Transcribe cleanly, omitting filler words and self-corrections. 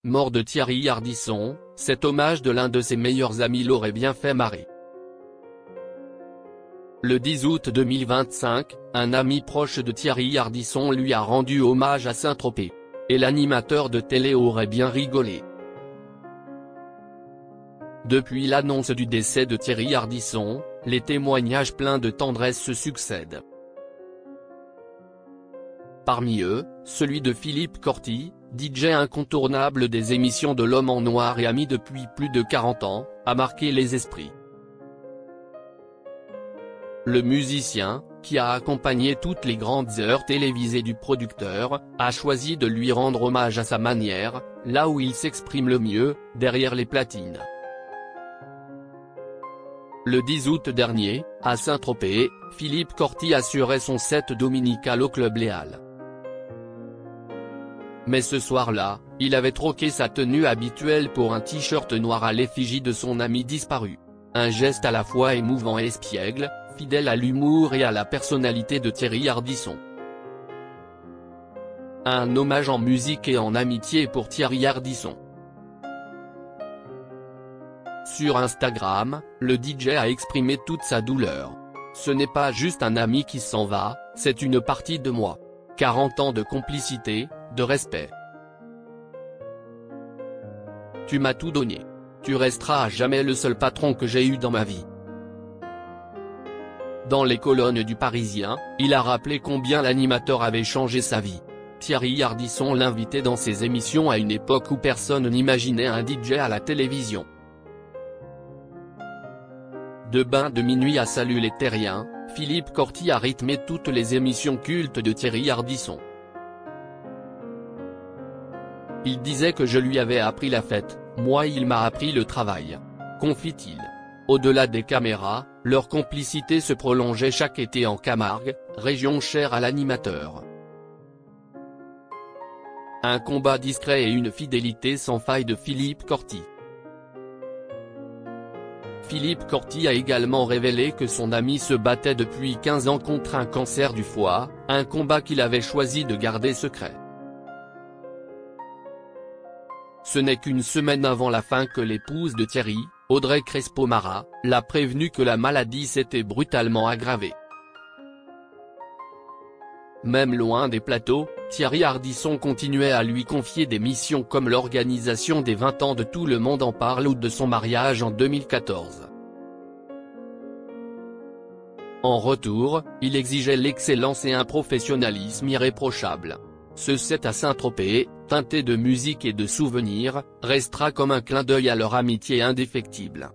mort de Thierry Ardisson, cet hommage de l'un de ses meilleurs amis l'aurait bien fait marrer. Le 10 août 2025, un ami proche de Thierry Ardisson lui a rendu hommage à Saint-Tropez. Et l'animateur de télé aurait bien rigolé. Depuis l'annonce du décès de Thierry Ardisson, les témoignages pleins de tendresse se succèdent. Parmi eux, celui de Philippe Corti, DJ incontournable des émissions de L'Homme en Noir et ami depuis plus de 40 ans, a marqué les esprits. Le musicien, qui a accompagné toutes les grandes heures télévisées du producteur, a choisi de lui rendre hommage à sa manière, là où il s'exprime le mieux, derrière les platines. Le 10 août dernier, à Saint-Tropez, Philippe Corti assurait son set dominical au Club Léal. Mais ce soir-là, il avait troqué sa tenue habituelle pour un t-shirt noir à l'effigie de son ami disparu. Un geste à la fois émouvant et espiègle, fidèle à l'humour et à la personnalité de Thierry Ardisson. Un hommage en musique et en amitié pour Thierry Ardisson. Sur Instagram, le DJ a exprimé toute sa douleur. Ce n'est pas juste un ami qui s'en va, c'est une partie de moi. 40 ans de complicité, de respect. Tu m'as tout donné. Tu resteras à jamais le seul patron que j'ai eu dans ma vie. Dans les colonnes du Parisien, il a rappelé combien l'animateur avait changé sa vie. Thierry Ardisson l'invitait dans ses émissions à une époque où personne n'imaginait un DJ à la télévision. De Bain de minuit à Salut les terriens, Philippe Corti a rythmé toutes les émissions cultes de Thierry Ardisson. Il disait que je lui avais appris la fête, moi il m'a appris le travail. Confie-t-il. Au-delà des caméras, leur complicité se prolongeait chaque été en Camargue, région chère à l'animateur. Un combat discret et une fidélité sans faille de Philippe Corti. Philippe Corti a également révélé que son ami se battait depuis 15 ans contre un cancer du foie, un combat qu'il avait choisi de garder secret. Ce n'est qu'une semaine avant la fin que l'épouse de Thierry, Audrey Crespo-Mara, l'a prévenu que la maladie s'était brutalement aggravée. Même loin des plateaux, Thierry Ardisson continuait à lui confier des missions comme l'organisation des 20 ans de Tout le monde en parle ou de son mariage en 2014. En retour, il exigeait l'excellence et un professionnalisme irréprochable. Ce set à Saint-Tropez, teinté de musique et de souvenirs, restera comme un clin d'œil à leur amitié indéfectible.